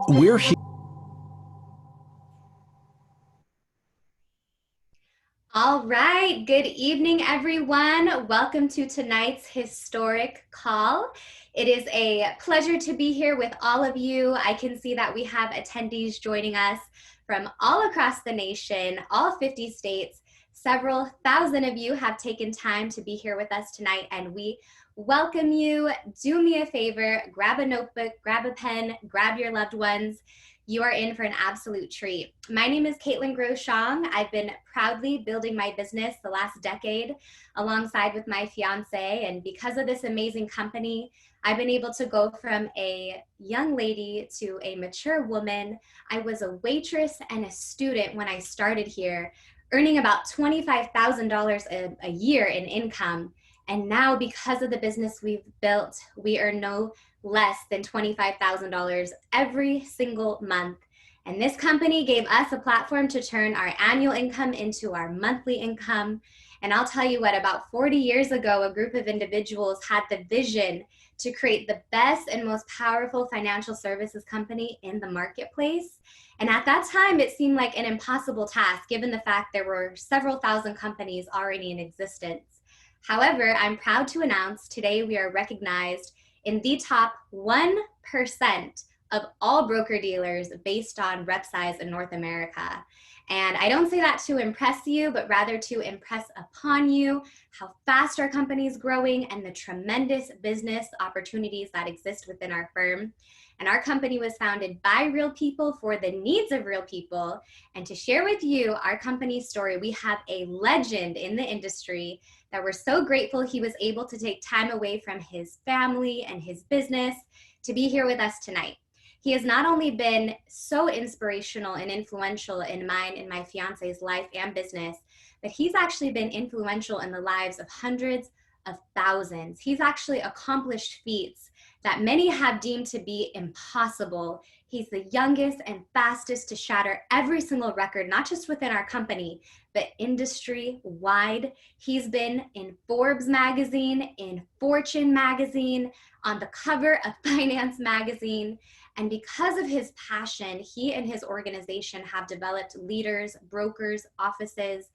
We're here. All right. Good evening, everyone. Welcome to tonight's historic call. It is a pleasure to be here with all of you. I can see that we have attendees joining us from all across the nation, all 50 states. Several thousand of you have taken time to be here with us tonight, and we welcome you. Do me a favor, grab a notebook, grab a pen, grab your loved ones. You are in for an absolute treat. My name is Caitlin Groshong. I've been proudly building my business the last decade alongside with my fiance. And because of this amazing company, I've been able to go from a young lady to a mature woman. I was a waitress and a student when I started here, earning about $25,000 a year in income. And now, because of the business we've built, we earn no less than $25,000 every single month. And this company gave us a platform to turn our annual income into our monthly income. And I'll tell you what, about 40 years ago, a group of individuals had the vision to create the best and most powerful financial services company in the marketplace. And at that time, it seemed like an impossible task, given the fact there were several thousand companies already in existence. However, I'm proud to announce today we are recognized in the top 1% of all broker dealers based on rep size in North America. And I don't say that to impress you, but rather to impress upon you how fast our company is growing and the tremendous business opportunities that exist within our firm. And our company was founded by real people for the needs of real people. And to share with you our company's story, we have a legend in the industry that we're so grateful he was able to take time away from his family and his business to be here with us tonight. He has not only been so inspirational and influential in mine and my fiance's life and business, but he's actually been influential in the lives of hundreds of thousands. He's actually accomplished feats that many have deemed to be impossible. He's the youngest and fastest to shatter every single record, not just within our company, but industry-wide. He's been in Forbes magazine, in Fortune magazine, on the cover of Finance magazine. And because of his passion, he and his organization have developed leaders, brokers, offices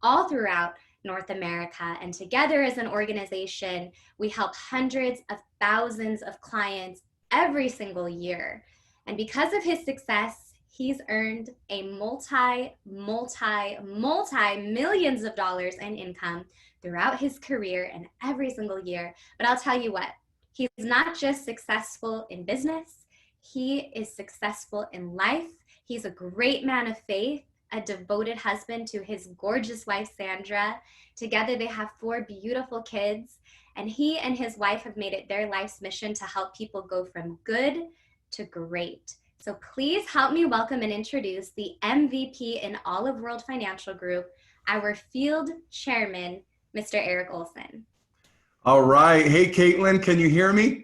all throughout North America. And together as an organization, we help hundreds of thousands of clients every single year. And because of his success, he's earned a multi-millions of dollars in income throughout his career and every single year. But I'll tell you what, he's not just successful in business, he is successful in life. He's a great man of faith, a devoted husband to his gorgeous wife, Sandra. Together, they have 4 beautiful kids, and he and his wife have made it their life's mission to help people go from good to great. So please help me welcome and introduce the MVP in all of World Financial Group, our field chairman, Mr. Eric Olson. All right. Hey, Caitlin, can you hear me?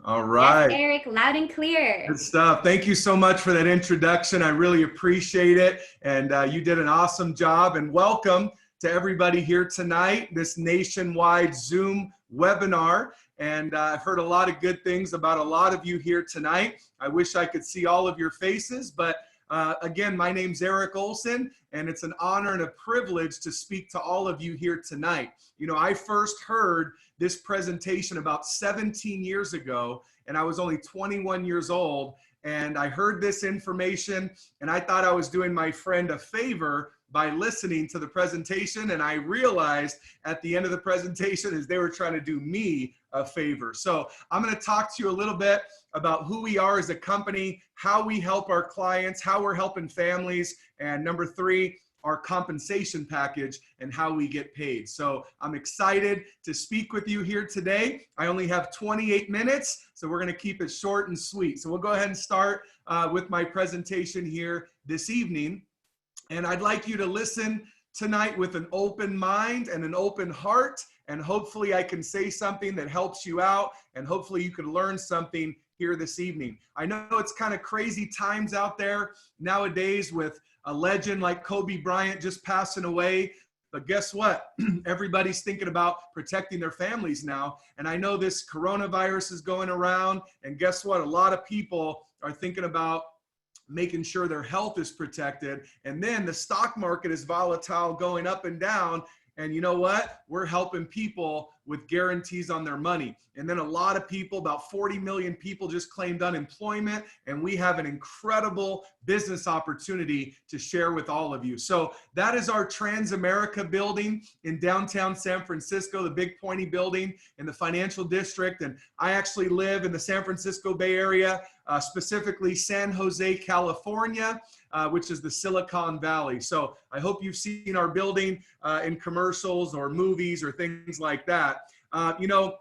All right. Yes, Eric, loud and clear. Good stuff. Thank you so much for that introduction. I really appreciate it. And you did an awesome job. And welcome to everybody here tonight, this nationwide Zoom webinar. And I've heard a lot of good things about a lot of you here tonight. I wish I could see all of your faces, but again, my name's Eric Olson, and it's an honor and a privilege to speak to all of you here tonight. You know, I first heard this presentation about 17 years ago, and I was only 21 years old, and I heard this information, and I thought I was doing my friend a favor by listening to the presentation, and I realized at the end of the presentation is they were trying to do me a favor. So I'm going to talk to you a little bit about who we are as a company, how we help our clients, how we're helping families, and number 3, our compensation package and how we get paid. So I'm excited to speak with you here today. I only have 28 minutes, so we're going to keep it short and sweet. So we'll go ahead and start with my presentation here this evening. And I'd like you to listen tonight with an open mind and an open heart. And hopefully I can say something that helps you out. And hopefully you can learn something here this evening. I know it's kind of crazy times out there nowadays with a legend like Kobe Bryant just passing away. But guess what? Everybody's thinking about protecting their families now. And I know this coronavirus is going around. And guess what? A lot of people are thinking about making sure their health is protected. And then the stock market is volatile, going up and down. And you know what? We're helping people with guarantees on their money. And then a lot of people, about 40 million people, just claimed unemployment. And we have an incredible business opportunity to share with all of you. So that is our Transamerica building in downtown San Francisco, the big pointy building in the financial district. And I actually live in the San Francisco Bay Area, specifically San Jose, California, which is the Silicon Valley. So I hope you've seen our building in commercials or movies or things like that. You know,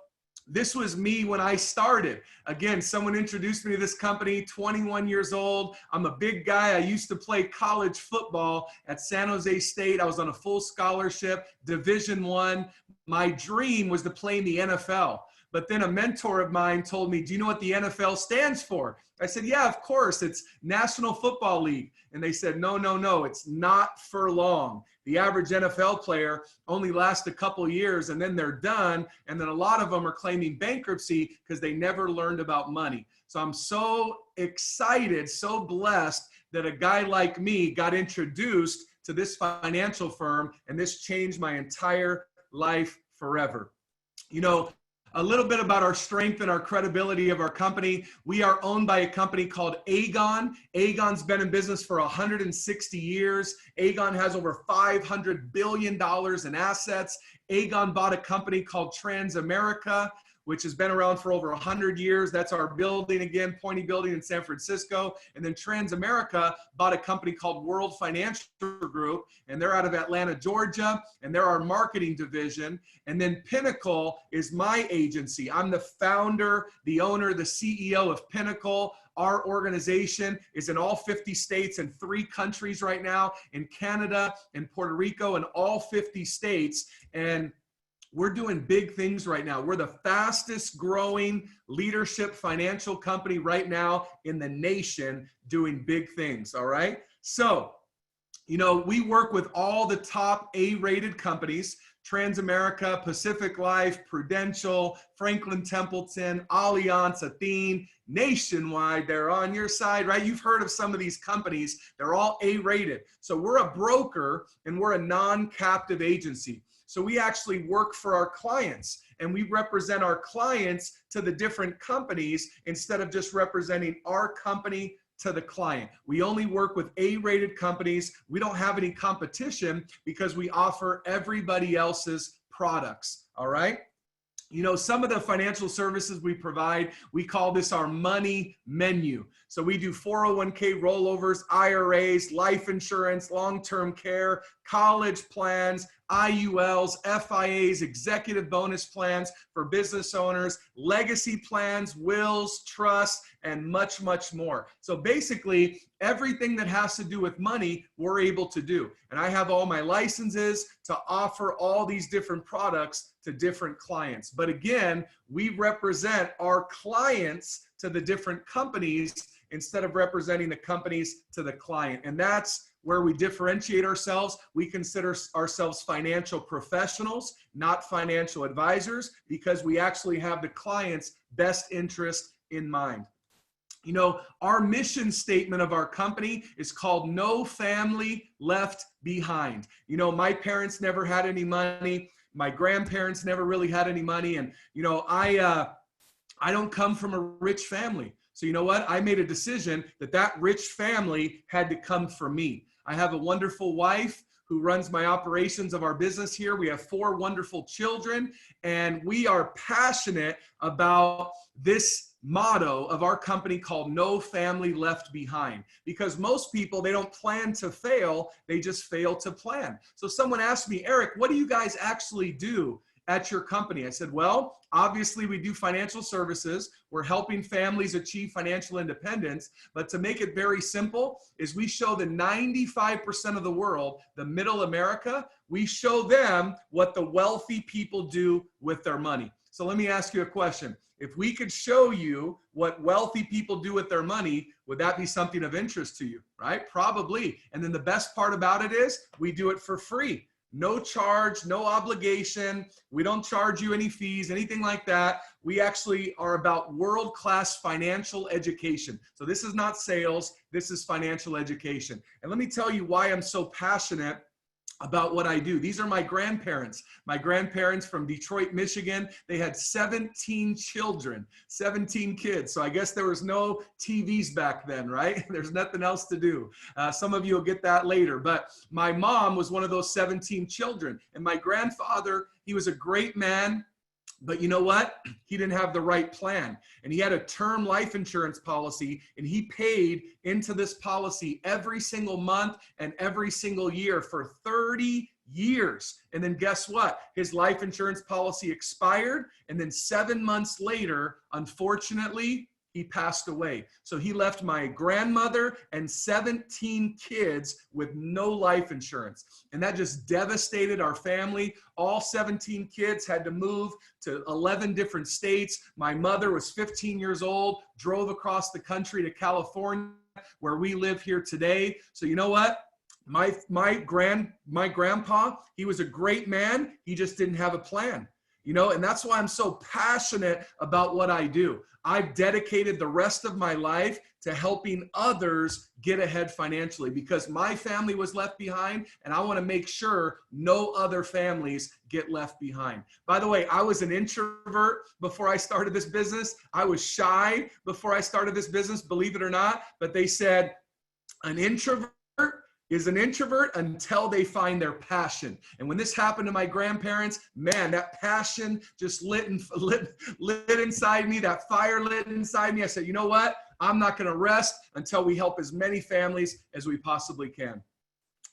this was me when I started. Again, someone introduced me to this company, 21 years old. I'm a big guy. I used to play college football at San Jose State. I was on a full scholarship, Division I. My dream was to play in the NFL. But then a mentor of mine told me, do you know what the NFL stands for? I said, yeah, of course. It's National Football League. And they said, no, it's not for long. The average NFL player only lasts a couple years and then they're done. And then a lot of them are claiming bankruptcy because they never learned about money. So I'm so excited, so blessed that a guy like me got introduced to this financial firm, and this changed my entire life forever. You know, a little bit about our strength and our credibility of our company. We are owned by a company called Aegon. Aegon's been in business for 160 years. Aegon has over $500 billion in assets. Aegon bought a company called Transamerica, which has been around for over 100 years. That's our building again, pointy building in San Francisco. And then Transamerica bought a company called World Financial Group, and they're out of Atlanta, Georgia, and they're our marketing division. And then Pinnacle is my agency. I'm the founder, the owner, the CEO of Pinnacle. Our organization is in all 50 states and 3 countries right now, in Canada and Puerto Rico and all 50 states. And we're doing big things right now. We're the fastest growing leadership financial company right now in the nation, doing big things, all right? So, you know, we work with all the top A-rated companies: Transamerica, Pacific Life, Prudential, Franklin Templeton, Allianz, Athene, Nationwide. They're on your side, right? You've heard of some of these companies. They're all A-rated. So we're a broker and we're a non-captive agency. So we actually work for our clients, and we represent our clients to the different companies instead of just representing our company to the client. We only work with A-rated companies. We don't have any competition because we offer everybody else's products, all right? You know, some of the financial services we provide, we call this our money menu. So we do 401k rollovers, IRAs, life insurance, long-term care, college plans, IULs, FIAs, executive bonus plans for business owners, legacy plans, wills, trusts, and much, much more. So basically, everything that has to do with money, we're able to do. And I have all my licenses to offer all these different products to different clients. But again, we represent our clients to the different companies instead of representing the companies to the client. And that's where we differentiate ourselves. We consider ourselves financial professionals, not financial advisors, because we actually have the client's best interest in mind. You know, our mission statement of our company is called No Family Left Behind. You know, my parents never had any money. My grandparents never really had any money. And, you know, I don't come from a rich family. So you know what? I made a decision that rich family had to come from me. I have a wonderful wife who runs my operations of our business here. We have 4 wonderful children, and we are passionate about this motto of our company called No Family Left Behind, because most people, they don't plan to fail, they just fail to plan. So someone asked me, Eric, what do you guys actually do at your company? I said, well, obviously we do financial services. We're helping families achieve financial independence. But to make it very simple is we show the 95% of the world, the middle America, we show them what the wealthy people do with their money. So let me ask you a question. If we could show you what wealthy people do with their money, would that be something of interest to you, right? Probably. And then the best part about it is we do it for free. No charge, no obligation. We don't charge you any fees, anything like that. We actually are about world-class financial education. So this is not sales, this is financial education. And let me tell you why I'm so passionate about what I do. These are my grandparents. My grandparents from Detroit, Michigan. They had 17 children, 17 kids. So I guess there was no TVs back then, right? There's nothing else to do. Some of you will get that later. But my mom was one of those 17 children. And my grandfather, he was a great man. But you know what? He didn't have the right plan. And he had a term life insurance policy, and he paid into this policy every single month and every single year for 30 years. And then guess what? His life insurance policy expired. And then 7 months later, unfortunately, he passed away. So he left my grandmother and 17 kids with no life insurance. And that just devastated our family. All 17 kids had to move to 11 different states. My mother was 15 years old, drove across the country to California, where we live here today. So you know what? My grandpa, he was a great man. He just didn't have a plan. You know, and that's why I'm so passionate about what I do. I've dedicated the rest of my life to helping others get ahead financially because my family was left behind, and I want to make sure no other families get left behind. By the way, I was an introvert before I started this business. I was shy before I started this business, believe it or not, but they said an introvert is an introvert until they find their passion. And when this happened to my grandparents, man, that passion just lit inside me, that fire lit inside me. I said, you know what? I'm not gonna rest until we help as many families as we possibly can.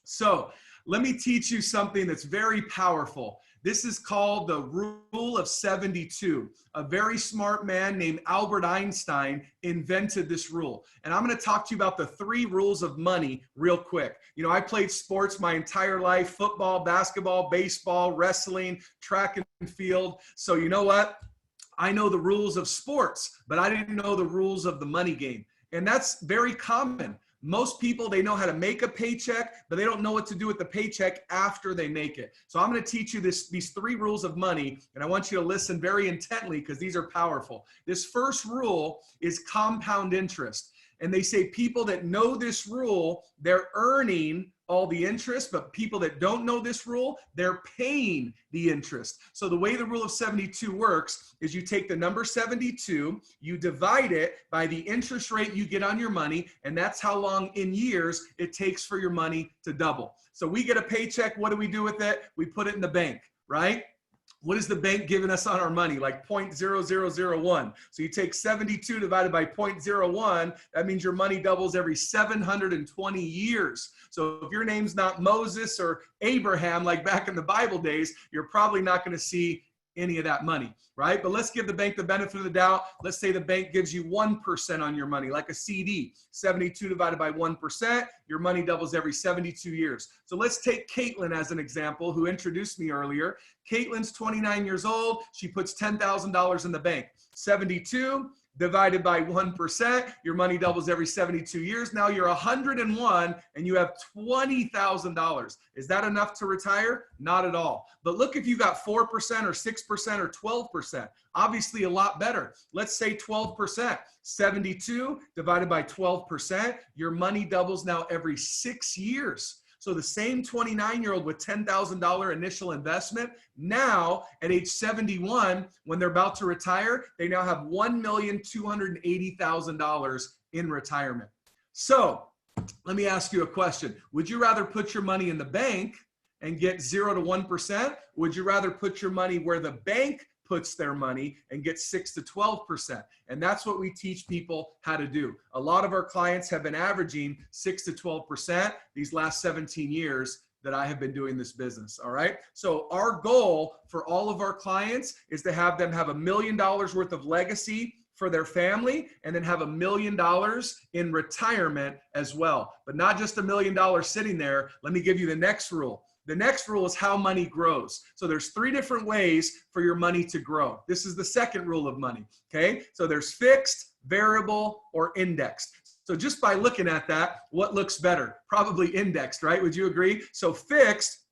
So let me teach you something that's very powerful. This is called the Rule of 72. A very smart man named Albert Einstein invented this rule. And I'm going to talk to you about the 3 rules of money real quick. You know, I played sports my entire life: football, basketball, baseball, wrestling, track and field. So you know what? I know the rules of sports, but I didn't know the rules of the money game. And that's very common. Most people, they know how to make a paycheck, but they don't know what to do with the paycheck after they make it. So I'm going to teach you these 3 rules of money, and I want you to listen very intently because these are powerful. This first rule is compound interest. And they say people that know this rule, they're earning all the interest, but people that don't know this rule, they're paying the interest. So the way the rule of 72 works is you take the number 72, you divide it by the interest rate you get on your money, and that's how long in years it takes for your money to double. So we get a paycheck, what do we do with it? We put it in the bank, right? What is the bank giving us on our money? Like 0.0001. So you take 72 divided by 0.01, that means your money doubles every 720 years. So if your name's not Moses or Abraham, like back in the Bible days, you're probably not going to see any of that money, right? But let's give the bank the benefit of the doubt. Let's say the bank gives you 1% on your money, like a CD. 72 divided by 1%, your money doubles every 72 years. So let's take Caitlin as an example, who introduced me earlier. Caitlin's 29 years old. She puts $10,000 in the bank. 72 divided by 1%, your money doubles every 72 years. Now you're 101 and you have $20,000. Is that enough to retire? Not at all. But look, if you got 4% or 6% or 12%, obviously a lot better. Let's say 12%. 72 divided by 12%, your money doubles now every 6 years. So the same 29-year-old with $10,000 initial investment, now at age 71, when they're about to retire, they now have $1,280,000 in retirement. So let me ask you a question. Would you rather put your money in the bank and get 0 to 1%? Would you rather put your money where the bank puts their money and gets 6 to 12%? And that's what we teach people how to do. A lot of our clients have been averaging 6 to 12% these last 17 years that I have been doing this business. All right. So our goal for all of our clients is to have them have $1 million worth of legacy for their family, and then have $1 million in retirement as well. But not just $1 million sitting there. Let me give you the next rule. The next rule is how money grows. So there's 3 different ways for your money to grow. This is the second rule of money, okay? So there's fixed, variable, or indexed. So just by looking at that, what looks better? Probably indexed, right? Would you agree? So fixed,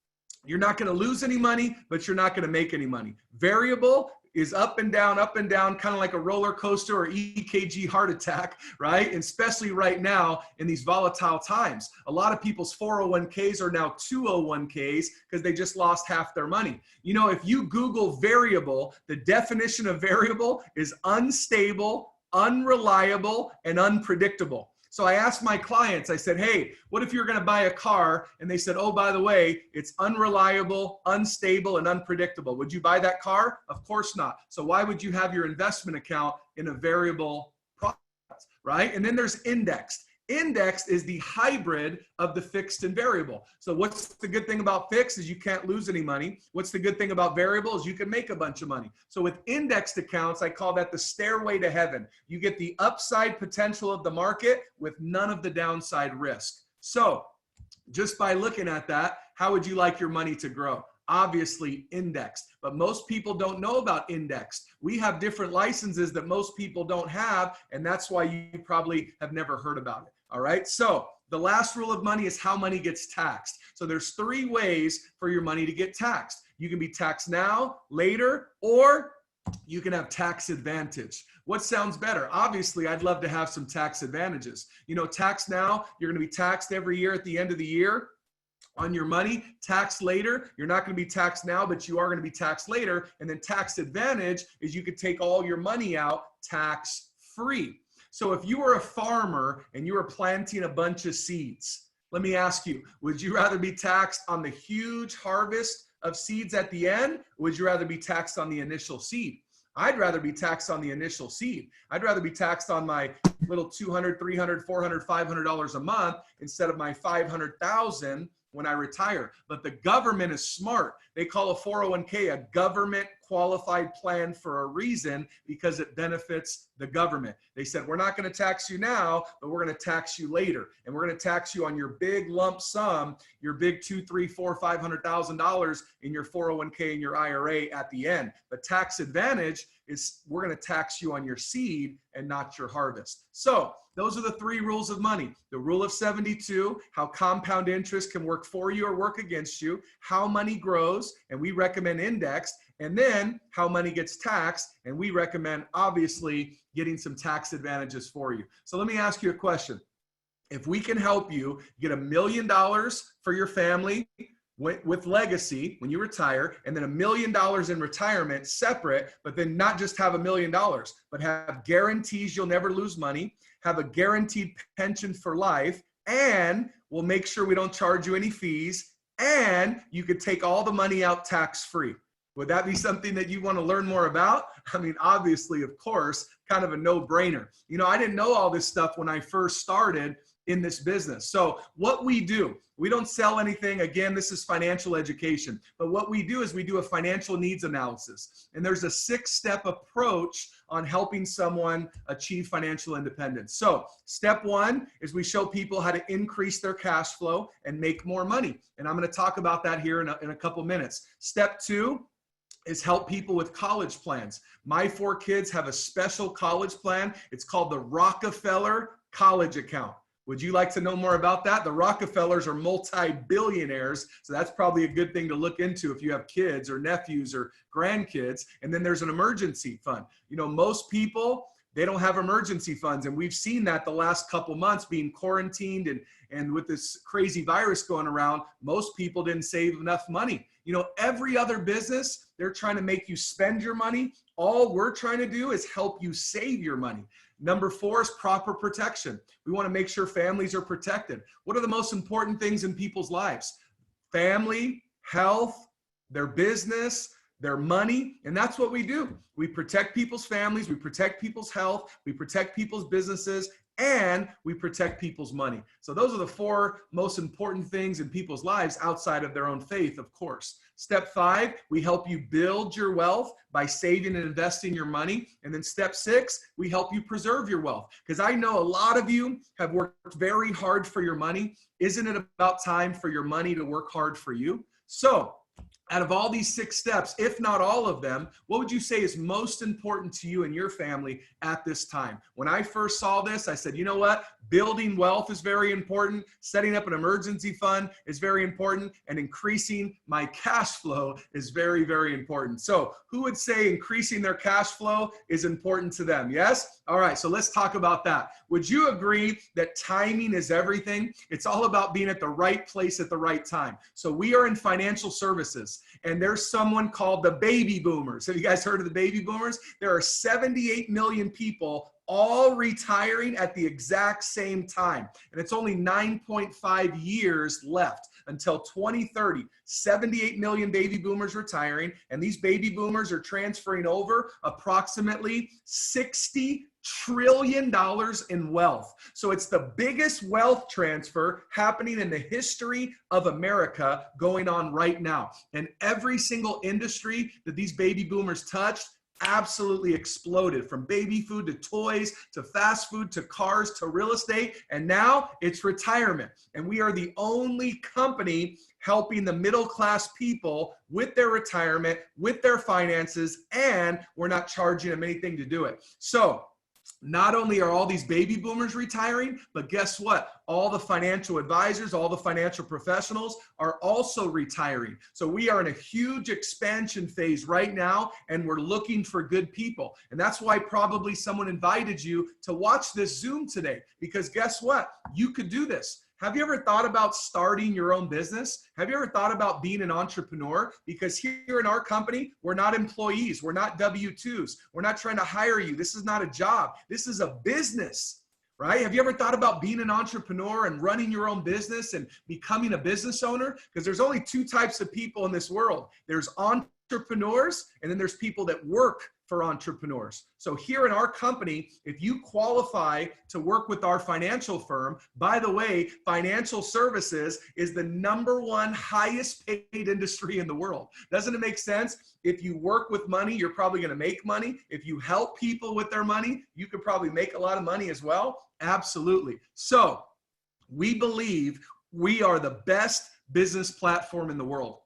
You're not going to lose any money, but you're not going to make any money. Variable is up and down, kind of like a roller coaster or EKG heart attack, right? And especially right now in these volatile times. A lot of people's 401ks are now 201ks because they just lost half their money. You know, if you Google variable, the definition of variable is unstable, unreliable, and unpredictable. So I asked my clients, I said, hey, what if you're going to buy a car? And they said, oh, by the way, it's unreliable, unstable, and unpredictable. Would you buy that car? Of course not. So why would you have your investment account in a variable product, right? And then there's indexed. Indexed is the hybrid of the fixed and variable. So what's the good thing about fixed is you can't lose any money. What's the good thing about variable is you can make a bunch of money. So with indexed accounts, I call that the stairway to heaven. You get the upside potential of the market with none of the downside risk. So just by looking at that, how would you like your money to grow? Obviously indexed, but most people don't know about indexed. We have different licenses that most people don't have, and that's why you probably have never heard about it. All right, so the last rule of money is how money gets taxed. So there's 3 ways for your money to get taxed. You can be taxed now, later, or you can have tax advantage. What sounds better? Obviously, I'd love to have some tax advantages. You know, tax now, you're going to be taxed every year at the end of the year on your money. Tax later, you're not going to be taxed now, but you are going to be taxed later. And then tax advantage is you could take all your money out tax free. So if you were a farmer and you were planting a bunch of seeds, let me ask you, would you rather be taxed on the huge harvest of seeds at the end? Or would you rather be taxed on the initial seed? I'd rather be taxed on the initial seed. I'd rather be taxed on my little $200, $300, $400, $500 a month instead of my $500,000 when I retire. But the government is smart. They call a 401k a government qualified plan for a reason, because it benefits the government. They said, we're not going to tax you now, but we're going to tax you later. And we're going to tax you on your big lump sum, your big $200,000, $300,000, $400,000, $500,000 in your 401k and your IRA at the end. But tax advantage is we're going to tax you on your seed and not your harvest. So those are the 3 rules of money. The rule of 72, how compound interest can work for you or work against you, how money grows, and we recommend indexed, and then how money gets taxed, and we recommend obviously getting some tax advantages for you. So let me ask you a question. If we can help you get $1 million for your family with legacy when you retire, and then $1 million in retirement separate, but then not just have $1 million, but have guarantees you'll never lose money, have a guaranteed pension for life, and we'll make sure we don't charge you any fees, and you could take all the money out tax-free. Would that be something that you want to learn more about? I mean, obviously, of course, kind of a no-brainer. You know, I didn't know all this stuff when I first started in this business. So what we do, we don't sell anything. Again, this is financial education. But what we do is we do a financial needs analysis. And there's a 6-step approach on helping someone achieve financial independence. So step 1 is we show people how to increase their cash flow and make more money. And I'm going to talk about that here in a couple minutes. Step 2 is help people with college plans. My 4 kids have a special college plan. It's called the Rockefeller College Account. Would you like to know more about that? The Rockefellers are multi-billionaires, so that's probably a good thing to look into if you have kids or nephews or grandkids. And then there's an emergency fund. You know, most people, they don't have emergency funds, and we've seen that the last couple months being quarantined and with this crazy virus going around, most people didn't save enough money. You know, every other business, they're trying to make you spend your money. All we're trying to do is help you save your money. Number 4 is proper protection. We want to make sure families are protected. What are the most important things in people's lives? Family, health, their business, their money, and that's what we do. We protect people's families, we protect people's health, we protect people's businesses, and we protect people's money. So those are the 4 most important things in people's lives outside of their own faith, of course. Step 5, we help you build your wealth by saving and investing your money. And then step 6, we help you preserve your wealth. Because I know a lot of you have worked very hard for your money. Isn't it about time for your money to work hard for you? So Out of all these 6 steps, if not all of them, what would you say is most important to you and your family at this time? When I first saw this, I said, you know what? Building wealth is very important. Setting up an emergency fund is very important. And increasing my cash flow is very, very important. So who would say increasing their cash flow is important to them? Yes? All right, so let's talk about that. Would you agree that timing is everything? It's all about being at the right place at the right time. So we are in financial services, and there's someone called the baby boomers. Have you guys heard of the baby boomers? There are 78 million people all retiring at the exact same time. And it's only 9.5 years left until 2030. 78 million baby boomers retiring, and these baby boomers are transferring over approximately $60 trillion in wealth. So it's the biggest wealth transfer happening in the history of America going on right now. And every single industry that these baby boomers touched absolutely exploded, from baby food to toys to fast food to cars to real estate, and now it's retirement. And we are the only company helping the middle class people with their retirement, with their finances, and we're not charging them anything to do it. So not only are all these baby boomers retiring, but guess what? All the financial advisors, all the financial professionals are also retiring. So we are in a huge expansion phase right now, and we're looking for good people. And that's why probably someone invited you to watch this Zoom today, because guess what? You could do this. Have you ever thought about starting your own business? Have you ever thought about being an entrepreneur? Because here in our company, we're not employees. We're not W-2s. We're not trying to hire you. This is not a job. This is a business, right? Have you ever thought about being an entrepreneur and running your own business and becoming a business owner? Because there's only 2 types of people in this world. There's entrepreneurs, and then there's people that work for entrepreneurs. So here in our company, if you qualify to work with our financial firm, by the way, financial services is the #1 highest paid industry in the world. Doesn't it make sense? If you work with money, you're probably going to make money. If you help people with their money, you could probably make a lot of money as well. Absolutely. So we believe we are the best business platform in the world.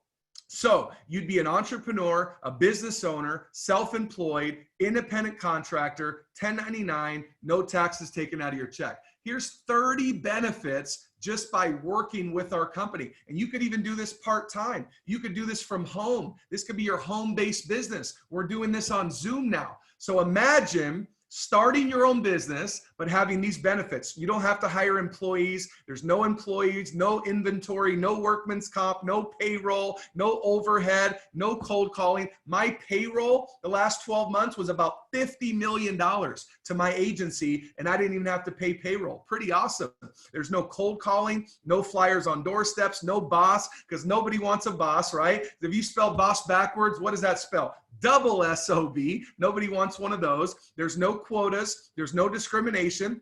So you'd be an entrepreneur, a business owner, self-employed, independent contractor, 1099, no taxes taken out of your check. Here's 30 benefits just by working with our company. And you could even do this part-time. You could do this from home. This could be your home-based business. We're doing this on Zoom now. So imagine starting your own business, but having these benefits. You don't have to hire employees. There's no employees, no inventory, no workman's comp, no payroll, no overhead, no cold calling. My payroll the last 12 months was about $50 million to my agency, and I didn't even have to pay payroll. Pretty awesome. There's no cold calling, no flyers on doorsteps, no boss, because nobody wants a boss, right? If you spell boss backwards, what does that spell? Double S-O-B. Nobody wants one of those. There's no quotas. There's no discrimination.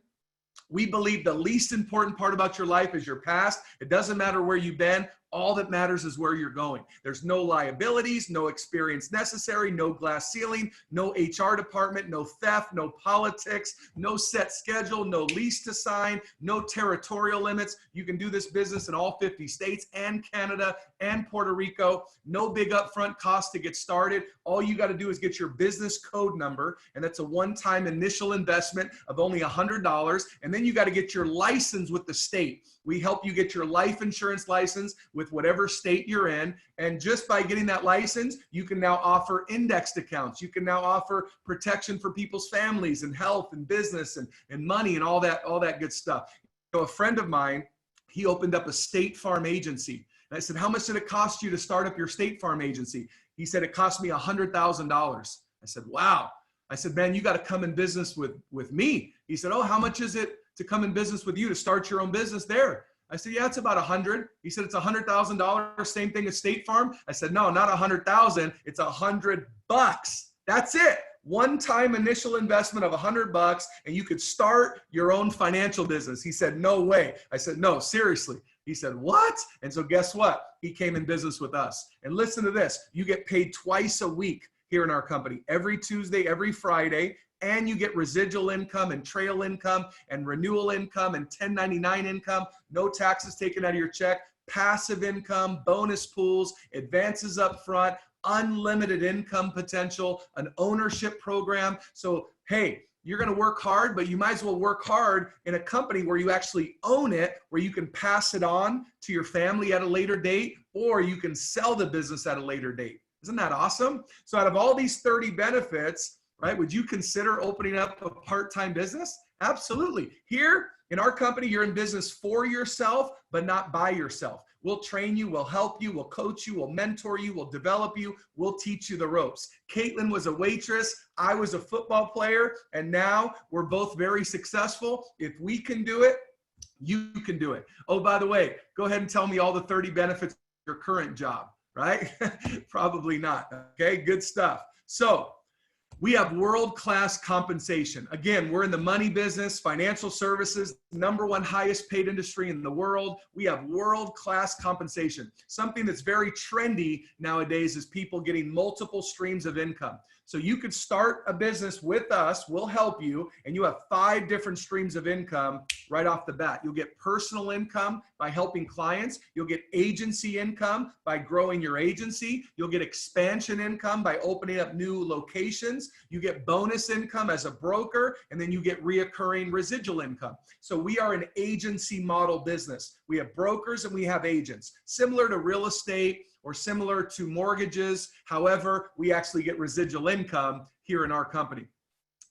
We believe the least important part about your life is your past. It doesn't matter where you've been. All that matters is where you're going. There's no liabilities, no experience necessary, no glass ceiling, no HR department, no theft, no politics, no set schedule, no lease to sign, no territorial limits. You can do this business in all 50 states and Canada and Puerto Rico. No big upfront cost to get started. All you got to do is get your business code number, and that's a one-time initial investment of only $100. And then you got to get your license with the state. We help you get your life insurance license with whatever state you're in. And just by getting that license, you can now offer indexed accounts. You can now offer protection for people's families and health and business and money and all that good stuff. So a friend of mine, he opened up a State Farm agency. And I said, how much did it cost you to start up your State Farm agency? He said, it cost me $100,000. I said, wow. I said, man, you got to come in business with me. He said, oh, how much is it to come in business with you to start your own business there? I said, yeah, it's about 100. He said, it's $100,000, same thing as State Farm. I said, no, not 100,000. It's $100. That's it. One-time initial investment of $100, and you could start your own financial business. He said, no way. I said, no, seriously. He said, what? And so guess what? He came in business with us. And listen to this. You get paid twice a week here in our company, every Tuesday, every Friday. And you get residual income and trail income and renewal income and 1099 income, no taxes taken out of your check, passive income, bonus pools, advances up front, unlimited income potential, an ownership program. So, hey, you're going to work hard, but you might as well work hard in a company where you actually own it, where you can pass it on to your family at a later date, or you can sell the business at a later date. Isn't that awesome? So out of all these 30 benefits, right, would you consider opening up a part-time business? Absolutely. Here in our company, you're in business for yourself, but not by yourself. We'll train you, we'll help you, we'll coach you, we'll mentor you, we'll develop you, we'll teach you the ropes. Caitlin was a waitress, I was a football player, and now we're both very successful. If we can do it, you can do it. Oh, by the way, go ahead and tell me all the 30 benefits of your current job, right? Probably not. Okay, good stuff. So we have world-class compensation. Again, we're in the money business, financial services, #1 highest paid industry in the world. We have world-class compensation. Something that's very trendy nowadays is people getting multiple streams of income. So you could start a business with us, we'll help you, and you have 5 different streams of income right off the bat. You'll get personal income by helping clients. You'll get agency income by growing your agency. You'll get expansion income by opening up new locations. You get bonus income as a broker, and then you get reoccurring residual income. So we are an agency model business. We have brokers and we have agents, similar to real estate or similar to mortgages. However, we actually get residual income here in our company.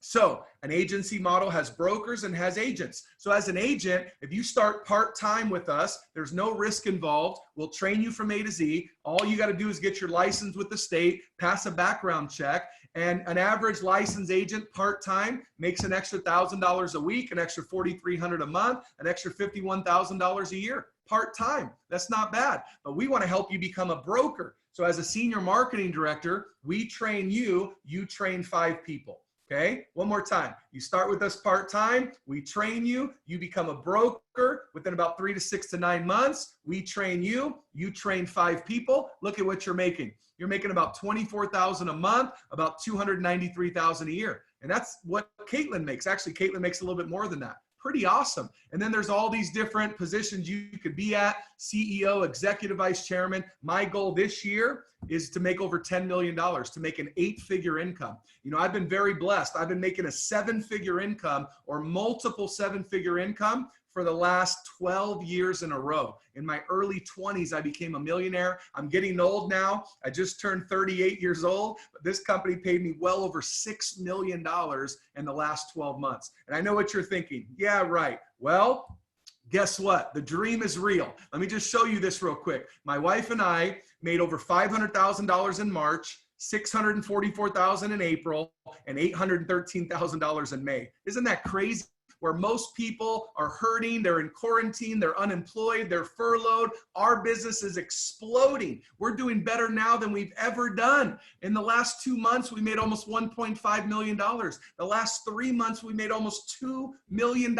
So an agency model has brokers and has agents. So as an agent, if you start part-time with us, there's no risk involved. We'll train you from A to Z. All you got to do is get your license with the state, pass a background check, and an average licensed agent part-time makes an extra $1,000 a week, an extra $4,300 a month, an extra $51,000 a year. Part-time, that's not bad, but we want to help you become a broker. So as a senior marketing director, we train you, you train 5 people. Okay, one more time. You start with us part-time, we train you, you become a broker within about 3 to 6 to 9 months. We train you, you train 5 people. Look at what you're making. You're making about $24,000 a month, about $293,000 a year. And that's what Caitlin makes. Actually, Caitlin makes a little bit more than that. Pretty awesome. And then there's all these different positions you could be at: CEO, executive vice chairman. My goal this year is to make over $10 million, to make an 8-figure income. You know, I've been very blessed. I've been making a 7-figure income or multiple 7-figure income for the last 12 years in a row. In my early 20s, I became a millionaire. I'm getting old now. I just turned 38 years old, but this company paid me well over $6 million in the last 12 months. And I know what you're thinking. Yeah, right. Well, guess what? The dream is real. Let me just show you this real quick. My wife and I made over $500,000 in March, $644,000 in April, and $813,000 in May. Isn't that crazy? Where most people are hurting, they're in quarantine, they're unemployed, they're furloughed. Our business is exploding. We're doing better now than we've ever done. In the last 2 months, we made almost $1.5 million. The last 3 months, we made almost $2 million.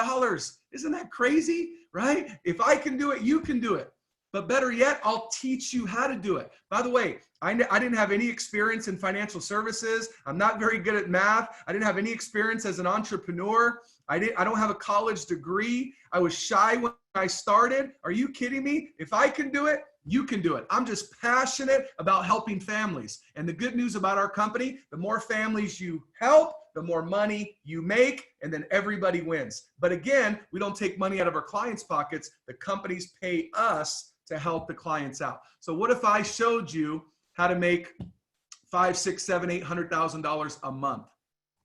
Isn't that crazy, right? If I can do it, you can do it. But better yet, I'll teach you how to do it. By the way, I didn't have any experience in financial services. I'm not very good at math. I didn't have any experience as an entrepreneur. I don't have a college degree. I was shy when I started. Are you kidding me? If I can do it, you can do it. I'm just passionate about helping families. And the good news about our company, the more families you help, the more money you make, and then everybody wins. But again, we don't take money out of our clients' pockets. The companies pay us to help the clients out. So what if I showed you how to make $500,000, $600,000, $700,000, $800,000 a month?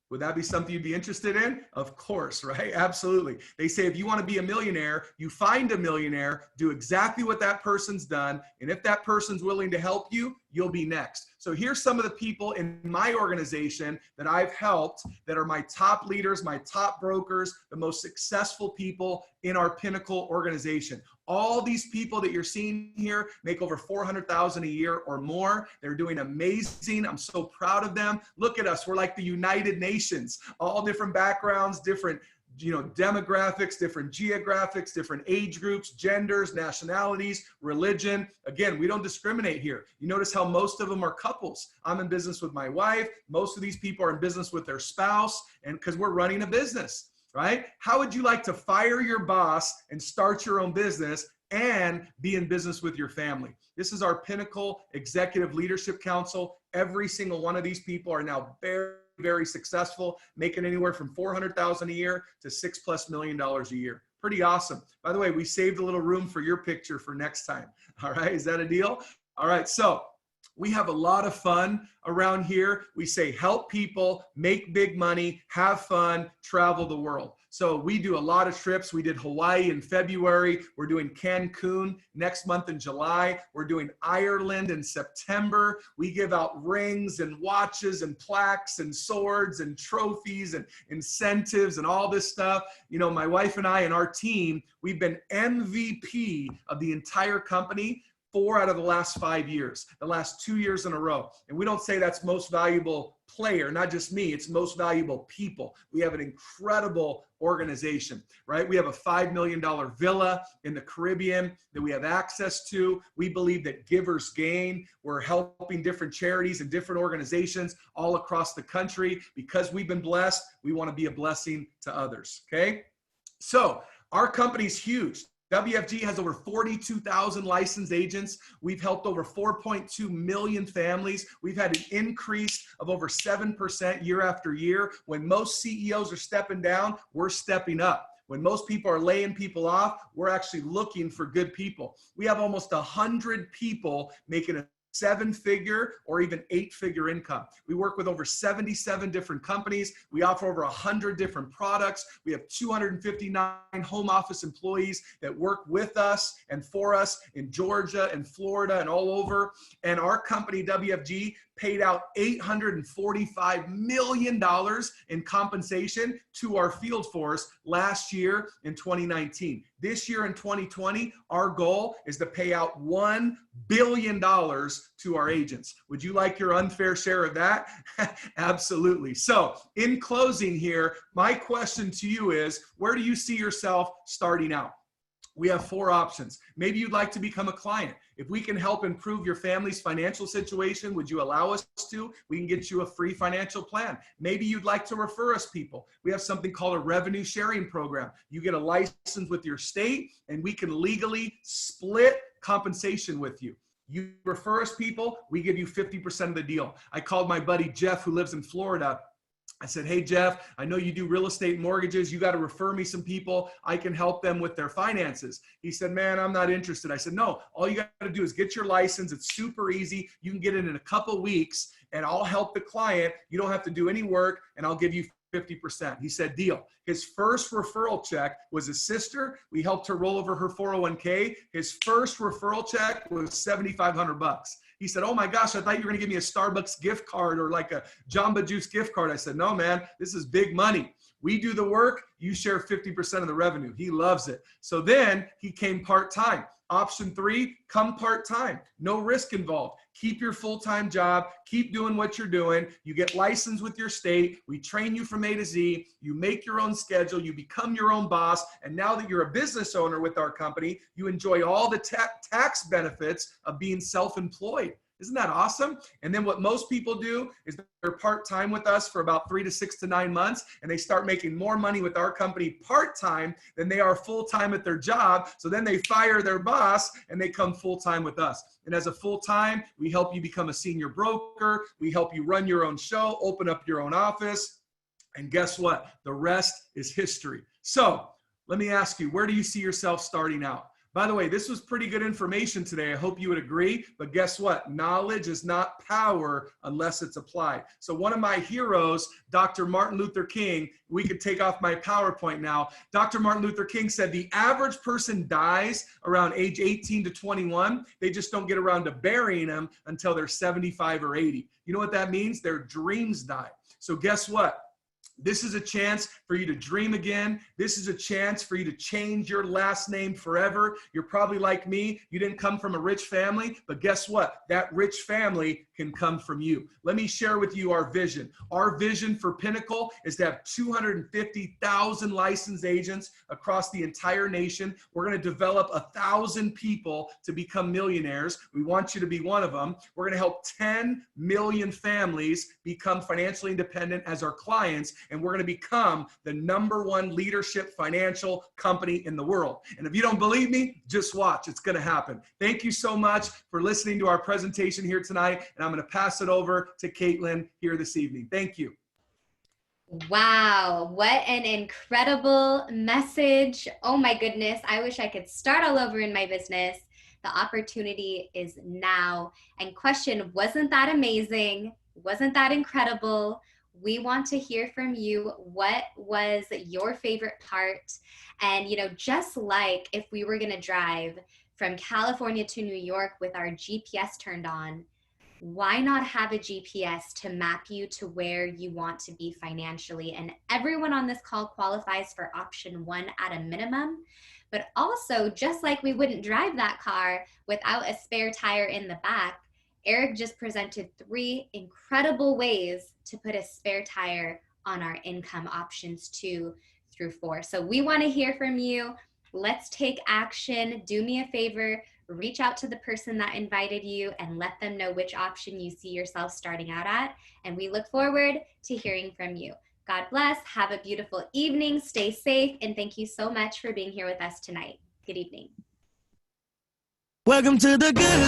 Would that be something you'd be interested in? Of course, right? Absolutely. They say if you want to be a millionaire, you find a millionaire, do exactly what that person's done, and if that person's willing to help you, you'll be next. So here's some of the people in my organization that I've helped that are my top leaders, my top brokers, the most successful people in our Pinnacle organization. All these people that you're seeing here make over $400,000 a year or more. They're doing amazing. I'm so proud of them. Look at us. We're like the United Nations, all different backgrounds, different demographics, different geographics, different age groups, genders, nationalities, religion. Again, we don't discriminate here. You notice how most of them are couples. I'm in business with my wife. Most of these people are in business with their spouse, and because we're running a business, right? How would you like to fire your boss and start your own business and be in business with your family. This is our Pinnacle Executive Leadership Council. Every single one of these people are now very successful, making anywhere from $400,000 a year to $6+ million a year. Pretty awesome. By the way, we saved a little room for your picture for next time. All right, is that a deal? All right, so we have a lot of fun around here. We say help people, make big money, have fun, travel the world. So we do a lot of trips. We did Hawaii in February. We're doing Cancun next month in July. We're doing Ireland in September. We give out rings and watches and plaques and swords and trophies and incentives and all this stuff. You know, my wife and I and our team, we've been MVP of the entire company 4 out of the last 5 years, the last 2 years in a row. And we don't say that's most valuable player, not just me, it's most valuable people. We have an incredible organization, right? We have a $5 million villa in the Caribbean that we have access to. We believe that givers gain. We're helping different charities and different organizations all across the country. Because we've been blessed, we want to be a blessing to others, okay? So our company's huge. WFG has over 42,000 licensed agents. We've helped over 4.2 million families. We've had an increase of over 7% year after year. When most CEOs are stepping down, we're stepping up. When most people are laying people off, we're actually looking for good people. We have almost 100 people making a 7-figure or even 8-figure income. We work with over 77 different companies. We offer over 100 different products. We have 259 home office employees that work with us and for us in Georgia and Florida and all over. And our company, WFG, paid out $845 million in compensation to our field force last year in 2019. This year in 2020, our goal is to pay out $1 billion to our agents. Would you like your unfair share of that? Absolutely. So in closing here, my question to you is, where do you see yourself starting out? We have 4 options. Maybe you'd like to become a client. If we can help improve your family's financial situation, would you allow us to? We can get you a free financial plan. Maybe you'd like to refer us people. We have something called a revenue sharing program. You get a license with your state and we can legally split compensation with you. You refer us people, we give you 50% of the deal. I called my buddy Jeff who lives in Florida. I said, hey, Jeff, I know you do real estate mortgages. You got to refer me some people. I can help them with their finances. He said, man, I'm not interested. I said, no, all you got to do is get your license. It's super easy. You can get it in a couple weeks and I'll help the client. You don't have to do any work and I'll give you 50%. He said, deal. His first referral check was his sister. We helped her roll over her 401k. His first referral check was $7,500. He said, oh my gosh, I thought you were going to give me a Starbucks gift card or like a Jamba Juice gift card. I said, no, man, this is big money. We do the work. You share 50% of the revenue. He loves it. So then he came part-time. Option 3, come part-time. No risk involved. Keep your full-time job. Keep doing what you're doing. You get licensed with your state. We train you from A to Z. You make your own schedule. You become your own boss. And now that you're a business owner with our company, you enjoy all the tax benefits of being self-employed. Isn't that awesome? And then what most people do is they're part-time with us for about 3 to 6 to 9 months, and they start making more money with our company part-time than they are full-time at their job. So then they fire their boss and they come full-time with us. And as a full-time, we help you become a senior broker. We help you run your own show, open up your own office. And guess what? The rest is history. So let me ask you, where do you see yourself starting out? By the way, this was pretty good information today. I hope you would agree. But guess what? Knowledge is not power unless it's applied. So one of my heroes, Dr. Martin Luther King, we could take off my PowerPoint now. Dr. Martin Luther King said the average person dies around age 18 to 21. They just don't get around to burying them until they're 75 or 80. You know what that means? Their dreams die. So guess what? This is a chance for you to dream again. This is a chance for you to change your last name forever. You're probably like me. You didn't come from a rich family, but guess what? That rich family can come from you. Let me share with you our vision. Our vision for Pinnacle is to have 250,000 licensed agents across the entire nation. We're going to develop 1,000 people to become millionaires. We want you to be one of them. We're going to help 10 million families become financially independent as our clients, and we're going to become the #1 leadership financial company in the world. And if you don't believe me, just watch. It's going to happen. Thank you so much for listening to our presentation here tonight, and I'm going to pass it over to Caitlin here this evening. Thank you. Wow, what an incredible message. Oh my goodness, I wish I could start all over in my business. The opportunity is now. And question, wasn't that amazing? Wasn't that incredible? We want to hear from you. What was your favorite part? And, just like if we were going to drive from California to New York with our GPS turned on, why not have a GPS to map you to where you want to be financially? And everyone on this call qualifies for option 1 at a minimum. But also, just like we wouldn't drive that car without a spare tire in the back, Eric just presented 3 incredible ways to put a spare tire on our income options 2 through 4. So we want to hear from you. Let's take action. Do me a favor. Reach out to the person that invited you and let them know which option you see yourself starting out at. And we look forward to hearing from you. God bless. Have a beautiful evening. Stay safe. And thank you so much for being here with us tonight. Good evening. Welcome to the good